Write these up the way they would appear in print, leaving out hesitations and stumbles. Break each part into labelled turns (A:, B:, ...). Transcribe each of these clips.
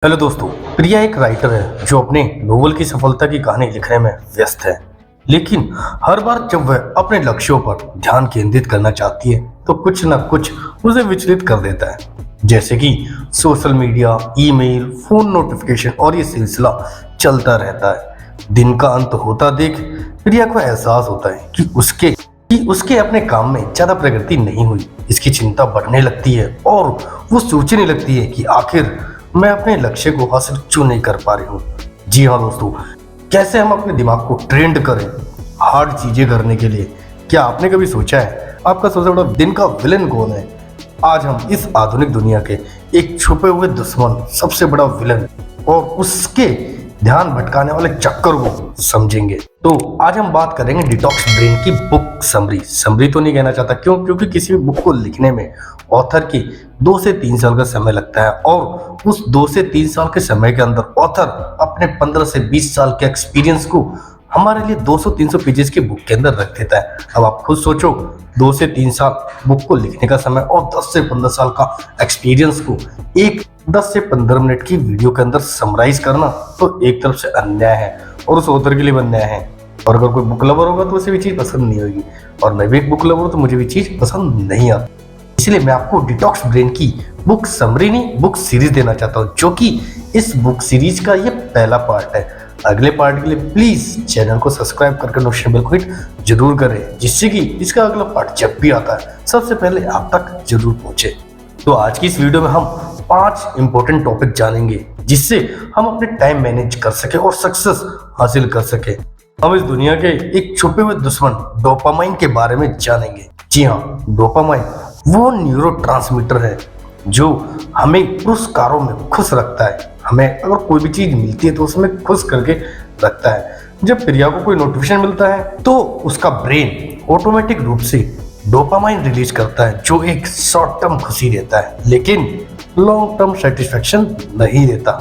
A: Hello दोस्तों, प्रिया एक writer है जो अपने नोवेल की सफलता की कहानी लिखने में व्यस्त है। लेकिन हर बार जब वह अपने लक्ष्यों पर ध्यान केंद्रित करना चाहती है तो कुछ न कुछ उसे विचलित कर देता है, जैसे कि social media, email, phone notification और ये सिलसिला चलता रहता है। दिन का अंत होता देख प्रिया को एहसास होता है कि उसके अपने काम में ज्यादा प्रगति नहीं हुई। इसकी चिंता बढ़ने लगती है और वो सोचने लगती है कि आखिर मैं अपने लक्ष्य को हासिल क्यों नहीं कर पा रही हूँ। जी हाँ दोस्तों, कैसे हम अपने दिमाग को ट्रेंड करें हार्ड चीजें करने के लिए। क्या आपने कभी सोचा है आपका सबसे बड़ा दिन का विलेन कौन है? आज हम इस आधुनिक दुनिया के एक छुपे हुए दुश्मन, सबसे बड़ा विलेन और उसके ध्यान भटकाने वाले चक्कर को समझेंगे। तो आज हम बात करेंगे डिटॉक्स ब्रेन की बुक समरी तो नहीं कहना चाहता, क्योंकि किसी भी बुक को लिखने में ऑथर की 2 से 3 साल का समय लगता है और उस 2 से 3 साल के समय के अंदर ऑथर अपने 15 से 20 साल के एक्सपीरियंस को हमारे लिए 200-300 पेजेस की बुक के अंदर रख देता है। अब आप खुद सोचो, 2 से 3 साल बुक को लिखने का समय और 10 से 15 साल का एक्सपीरियंस को एक 10 से 15 मिनट की वीडियो के अंदर समराइज करना तो एक तरफ से अन्याय है और उस ऑथर के लिए भी अन्याय है। और अगर कोई बुक लवर होगा तो उसे भी चीज पसंद नहीं होगी, और मैं भी एक बुक लवर हूं तो मुझे भी चीज पसंद नहीं आती। इसलिए मैं आपको डिटॉक्स ब्रेन की बुक समरी नहीं, बुक सीरीज देना चाहता हूँ, जो कि इस बुक सीरीज का ये पहला पार्ट है। अगले पार्ट के लिए प्लीज चैनल को सब्सक्राइब करके नोटिफिकेशन बेल को हिट जरूर करें, जिससे कि इसका अगला पार्ट जब भी आता है सबसे पहले आप तक जरूर पहुंचे। तो आज की इस वीडियो में हम 5 इंपॉर्टेंट टॉपिक जानेंगे जिससे हम अपने टाइम मैनेज कर सके और सक्सेस हासिल कर सके। हम इस दुनिया के एक छुपे हुए दुश्मन डोपामाइन के बारे में जानेंगे। जी हाँ, डोपामाइन वो न्यूरोट्रांसमीटर है जो हमें पुरस्कारों में खुश रखता है। हमें अगर कोई भी चीज मिलती है तो उसमें खुश करके रखता है। जब प्रिया को कोई नोटिफिकेशन मिलता है तो उसका ब्रेन ऑटोमेटिक रूप से डोपामाइन रिलीज करता है, जो एक शॉर्ट टर्म खुशी देता है लेकिन लॉन्ग टर्म सेटिस्फेक्शन नहीं देता।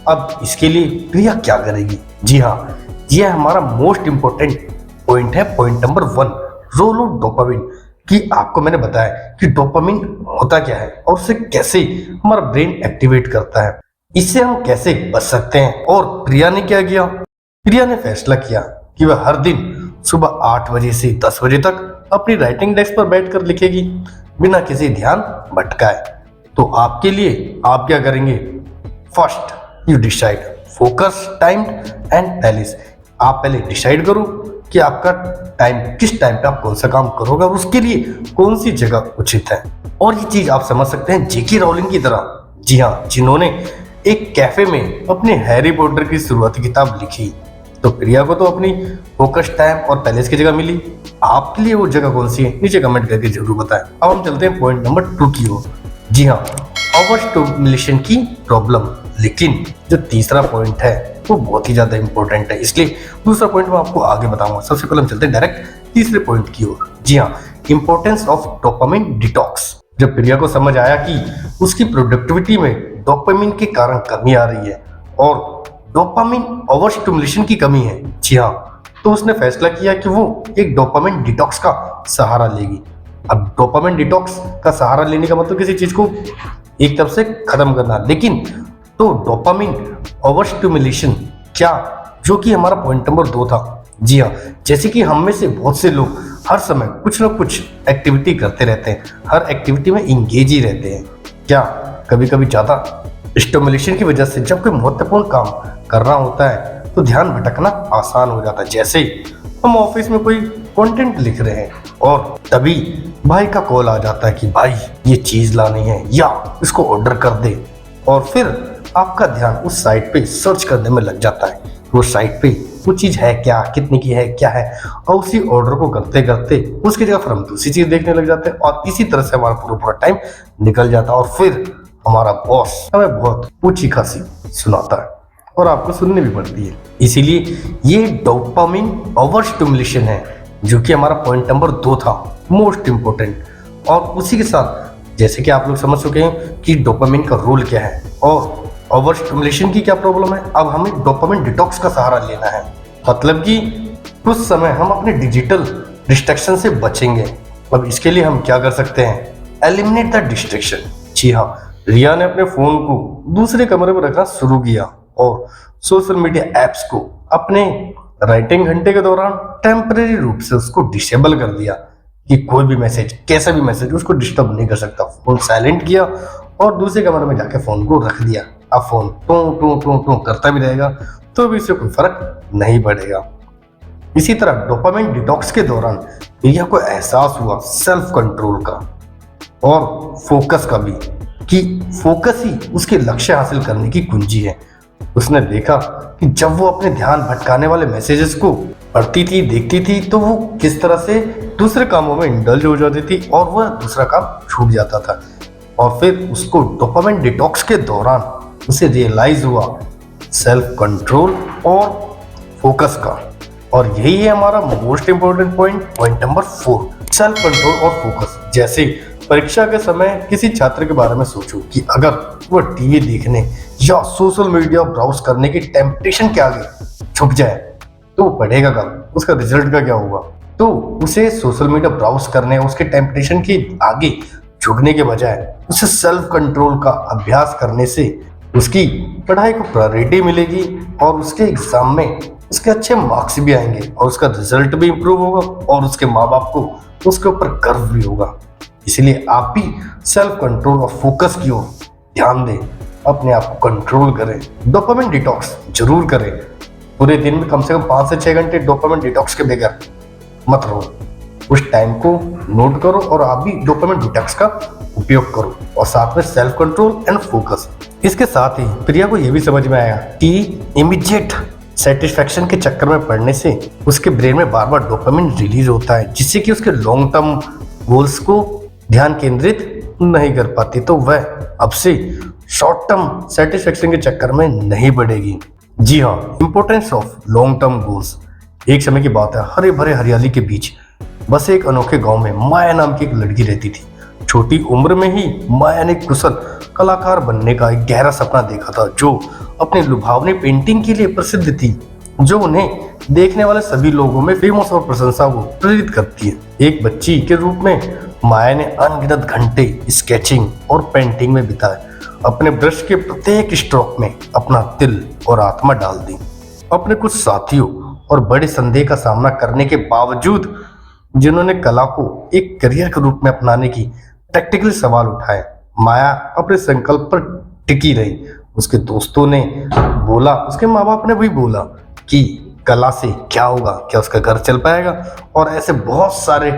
A: अब इसके लिए प्रिया क्या करेगी? जी हाँ, यह हमारा मोस्ट इंपोर्टेंट पॉइंट है, point number 1, role of dopamine. कि आपको मैंने बताया कि डोपामिन होता क्या है और उसे कैसे हमारा ब्रेन एक्टिवेट करता है, इससे हम कैसे बच सकते हैं। और प्रिया ने क्या किया? प्रिया ने फैसला किया कि वह हर दिन सुबह 8 बजे से 10 बजे तक अपनी राइटिंग डेस्क पर बैठकर लिखेगी बिना किसी ध्यान भटकाए। तो आपके लिए आप क्या करेंगे? First, you decide focus, time and palace. आप पहले डिसाइड करो कि आपका टाइम, किस टाइम पे आप कौन सा काम करोगे और उसके लिए कौन सी जगह उचित है। और ये चीज आप समझ सकते हैं जेके राउलिंग की तरह, जी हाँ, जिन्होंने एक कैफे में अपने हैरी पॉटर की शुरुआती किताब लिखी। तो प्रिया को तो अपनी फोकस, टाइम और पैलेस की जगह मिली। आपके लिए वो जगह कौन सी है नीचे कमेंट करके जरूर बताएं। अब हम चलते हैं पॉइंट नंबर 2 की ओर। जी हाँ, ओवर स्टिमुलेशन की प्रॉब्लम। लेकिन जो तीसरा पॉइंट है वो बहुत ही ज्यादा इंपॉर्टेंट है, इसलिए दूसरा पॉइंट मैं आपको आगे बताऊंगा। सबसे पहले हम चलते हैं डायरेक्ट तीसरे पॉइंट की ओर। जी हाँ, इंपॉर्टेंस ऑफ डोपामिन डिटॉक्स। जब प्रिया को समझ आया कि उसकी प्रोडक्टिविटी में डोपामिन के कारण कमी आ रही है और डोपामिन ओवर स्टिमुलेशन की कमी है, जी हाँ, तो उसने फैसला किया कि वो एक डोपामिन डिटॉक्स का सहारा लेगी। अब डोपामिन डिटॉक्स का सहारा लेने का मतलब किसी चीज को एक तरफ से खत्म करना, लेकिन तो डोपामिन ओवर स्टिमुलेशन क्या, जो कि हमारा पॉइंट नंबर 2 था। जी हाँ, जैसे कि हम में से बहुत से लोग हर समय कुछ ना कुछ एक्टिविटी करते रहते हैं, हर एक्टिविटी में इंगेज ही रहते हैं। क्या कभी कभी ज्यादा स्टिमुलेशन की वजह से जब कोई महत्वपूर्ण काम करना होता है तो ध्यान भटकना आसान हो जाता है। जैसे हम ऑफिस में कोई कंटेंट लिख रहे हैं और तभी भाई का कॉल आ जाता है कि भाई ये चीज लानी है या इसको ऑर्डर कर दे, और फिर आपका ध्यान उस साइट पे सर्च करने में लग जाता है वो साइट पे वो चीज है क्या, कितने की है, क्या है, और उसी ऑर्डर को करते करते उसकी जगह फिर हम दूसरी चीज देखने लग जाते हैं और इसी तरह से हमारा पूरा टाइम निकल जाता है। और फिर हमारा बॉस हमें बहुत ऊंची खासी सुनाता है और आपको सुननी भी पड़ती है। इसीलिए ये डोपामिन ओवर स्टिमुलेशन है, जो कि हमारा पॉइंट नंबर 2 था, मोस्ट इंपोर्टेंट। और उसी के साथ जैसे कि आप लोग समझ चुके हैं कि डोपामिन का रोल क्या है और ओवर स्टिमुलेशन की क्या प्रॉब्लम है, अब हमें डोपामिन डिटॉक्स का सहारा लेना है। मतलब कि कुछ समय हम अपने डिजिटल डिस्ट्रैक्शन से बचेंगे। अब इसके लिए हम क्या कर सकते हैं? Eliminate the distraction. जी हाँ, रिया ने अपने फोन को दूसरे कमरे में रखना शुरू किया और सोशल मीडिया एप्स को अपने राइटिंग घंटे के दौरान टेम्परेरी रूप से उसको डिसेबल कर दिया कि कोई भी मैसेज, कैसा भी मैसेज उसको डिस्टर्ब नहीं कर सकता। फोन साइलेंट किया और दूसरे कमरे में जाके फोन को रख दिया। अब फोन टू टू टू टू करता भी रहेगा तो भी इससे कोई फर्क नहीं पड़ेगा। इसी तरह डोपामाइन डिटॉक्स के दौरान प्रिया को एहसास हुआ सेल्फ कंट्रोल का और फोकस का भी, कि फोकस ही उसके लक्ष्य हासिल करने की कुंजी है। उसने देखा कि जब वो अपने ध्यान भटकाने वाले मैसेजेस को पढ़ती थी, देखती थी, तो वो किस तरह से दूसरे कामों में इंडल्ज हो जाती थी और वह दूसरा काम छूट जाता था। और फिर उसको डोपामाइन डिटॉक्स के दौरान उसे रियलाइज हुआ सेल्फ कंट्रोल और फोकस का। और यही है हमारा most important point number 4, self control और फोकस। जैसे परीक्षा के समय किसी छात्र के बारे में सोचो कि अगर वह टीवी देखने या सोशल मीडिया ब्राउज करने की टेम्पटेशन के आगे झुक जाए तो वो पढ़ेगा कब, उसका रिजल्ट का क्या होगा। तो उसे सोशल मीडिया ब्राउज करने, उसके टेम्पटेशन के आगे झुकने के बजाय उसे सेल्फ कंट्रोल का अभ्यास करने से उसकी पढ़ाई को प्रायोरिटी मिलेगी और उसके एग्जाम में उसके अच्छे मार्क्स भी आएंगे और उसका रिजल्ट भी इम्प्रूव होगा और उसके माँ बाप को उसके ऊपर गर्व भी होगा। इसलिए आप भी सेल्फ कंट्रोल और फोकस की ओर ध्यान दें, अपने आप को कंट्रोल करें, डोपामाइन डिटॉक्स जरूर करें। पूरे दिन में कम से कम 5 से 6 घंटे डोपामाइन डिटॉक्स के बगैर मत रहो। उस टाइम को नोट करो और आप भी डोपामाइन डिटॉक्स का उपयोग करो और साथ में सेल्फ कंट्रोल एंड फोकस। इसके साथ ही प्रिया को यह भी समझ में आया कि इमीडिएट सेटिस्फैक्शन के चक्कर में पड़ने से उसके ब्रेन में बार बार डोपामिन रिलीज होता है, जिससे कि उसके लॉन्ग टर्म गोल्स को ध्यान केंद्रित नहीं कर पाती। तो वह अब से शॉर्ट टर्म सेटिस्फैक्शन के चक्कर में नहीं पड़ेगी। जी हाँ, importance of long term goals. एक समय की बात है, हरे भरे हरियाली के बीच बस एक अनोखे गांव में माया नाम की एक लड़की रहती थी। छोटी उम्र में ही माया ने कुशल कलाकार बनने का एक गहरा सपना देखा था, जो अपने लुभावनी पेंटिंग के लिए प्रसिद्ध थी, जो उन्हें देखने वाले सभी लोगों में फेमस और प्रशंसा को प्रेरित करती है। एक बच्ची के रूप में माया ने अनगिनत घंटे स्केचिंग और पेंटिंग में बिताए, अपने ब्रश के प्रत्येक स्ट्रोक में अपना दिल और आत्मा डाल दी। अपने कुछ साथियों और बड़े संदेह का सामना करने के बावजूद, जिन्होंने कला को एक करियर के रूप में अपनाने की प्रैक्टिकल सवाल उठाए, माया अपने संकल्प पर टिकी रही। उसके दोस्तों ने बोला, उसके माँ बाप ने भी बोला कि कला से क्या होगा, क्या उसका घर चल पाएगा, और ऐसे बहुत सारे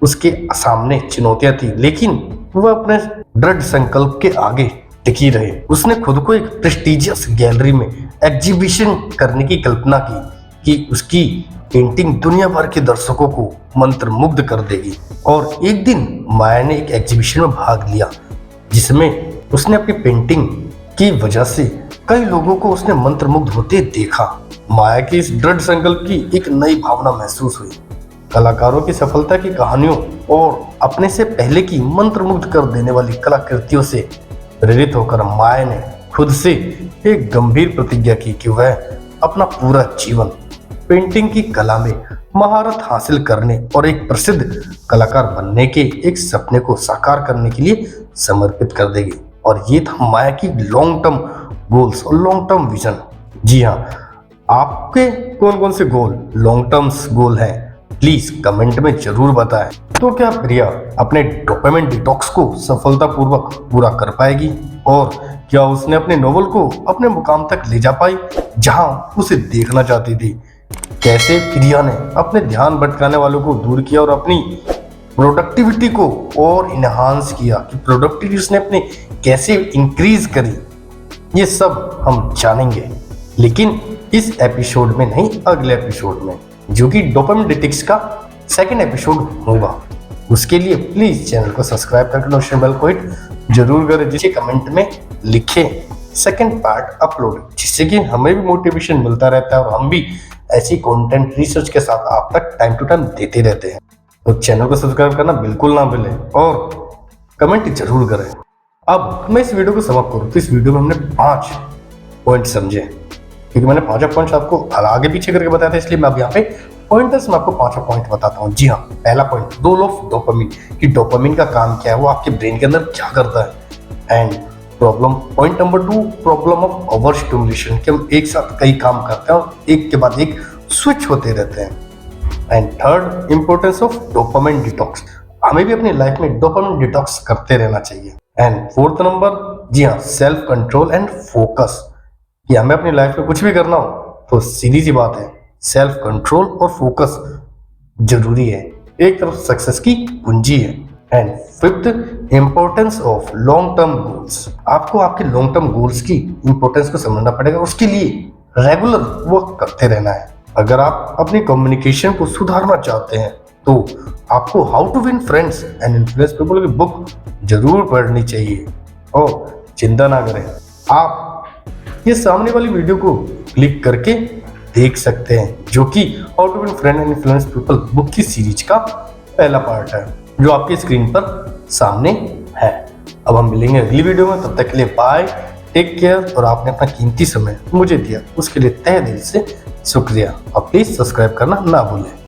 A: उसके सामने चुनौतियां थी, लेकिन वह अपने दृढ़ संकल्प के आगे टिकी रहे। उसने खुद को एक प्रेस्टिजियस गैलरी में एग्जीबिशन करने की कल्पना की कि उसकी पेंटिंग दुनिया भर के दर्शकों को मंत्रमुग्ध कर देगी। और एक दिन माया ने एक एग्जीबिशन में भाग लिया, जिसमें उसने अपनी पेंटिंग की वजह से कई लोगों को उसने मंत्रमुग्ध होते देखा। माया की इस दृढ़ संकल्प की एक नई भावना महसूस हुई। कलाकारों की सफलता की कहानियों और अपने से पहले की मंत्रमुग्ध कर देने वाली कलाकृतियों से प्रेरित होकर माया ने खुद से एक गंभीर प्रतिज्ञा की कि वह अपना पूरा जीवन पेंटिंग की कला में महारत हासिल करने और एक प्रसिद्ध कलाकार बनने के एक सपने को साकार करने के लिए समर्पित कर देगी। और ये था माया की लॉन्ग टर्म गोल्स और लॉन्ग टर्म विजन। जी हाँ, आपके कौन कौन से गोल लॉन्ग टर्म गोल हैं, प्लीज कमेंट में जरूर बताएं। तो क्या प्रिया अपने डोपामाइन डिटॉक्स को सफलतापूर्वक पूरा कर पाएगी, और क्या उसने अपने नोवेल को अपने मुकाम तक ले जा पाई जहां उसे देखना चाहती थी? कैसे प्रिया ने अपने ध्यान भटकाने वालों को दूर किया और अपनी प्रोडक्टिविटी को और इनहांस किया, कि प्रोडक्टिविटी उसने अपने कैसे इंक्रीज करी, ये सब हम जानेंगे, लेकिन इस एपिसोड में नहीं, अगले एपिसोड में, जो कि डोपामाइन डिटॉक्स का सेकंड एपिसोड होगा। उसके लिए प्लीज चैनल को सब्सक्राइब करके नोटिफिकेशन बेल को हिट जरूर करें, जिसके कमेंट में लिखें सेकंड पार्ट अपलोड, जिससे कि हमें भी मोटिवेशन मिलता रहता है और हम भी ऐसी कंटेंट रिसर्च के साथ आप तक टाइम टू टाइम देते रहते हैं। तो चैनल को सब्सक्राइब करना बिल्कुल ना भूलें और कमेंट जरूर करें। अब मैं इस वीडियो को समाप्त करूँ तो इस वीडियो में हमने 5 पॉइंट समझे, क्योंकि मैंने 5 पॉइंट आपको आगे पीछे करके बताया था, इसलिए मैं अब यहाँ पे पॉइंटर्स में आपको 5 पॉइंट बताता हूँ। जी हाँ, पहला पॉइंट, रोल ऑफ डोपामिन, कि डोपामिन का काम क्या है, वो आपके ब्रेन के अंदर क्या करता है। And point number 2, problem of over stimulation, कि हम एक साथ कई काम करते हैं और एक के बाद एक स्विच होते रहते हैं। And third, importance of dopamine detox, हमें भी अपनी लाइफ में डोपामिन डिटॉक्स करते रहना चाहिए। एंड फोर्थ नंबर, जी हाँ, सेल्फ कंट्रोल एंड फोकस, कि हमें अपनी लाइफ में कुछ भी करना हो तो सीधी सी बात है, सेल्फ कंट्रोल और फोकस जरूरी है, एक तरफ सक्सेस की कुंजी है। And fifth, importance of long term goals, आपको आपके लॉन्ग टर्म गोल्स की इंपॉर्टेंस को समझना पड़ेगा, उसके लिए रेगुलर वर्क करते रहना है। अगर आप अपनी कम्युनिकेशन को सुधारना चाहते हैं तो आपको how to win friends and influence people की बुक जरूर पढ़नी चाहिए। और चिंता ना करें, आप ये सामने वाली वीडियो को क्लिक करके देख सकते हैं, जो कि how to win friend and influence people book की सीरीज का पहला पार्ट है, जो आपकी स्क्रीन पर सामने है। अब हम मिलेंगे अगली वीडियो में, तब तक के लिए बाय, टेक केयर। और आपने अपना कीमती समय मुझे दिया, उसके लिए तहे दिल से शुक्रिया। और प्लीज सब्सक्राइब करना ना भूलें।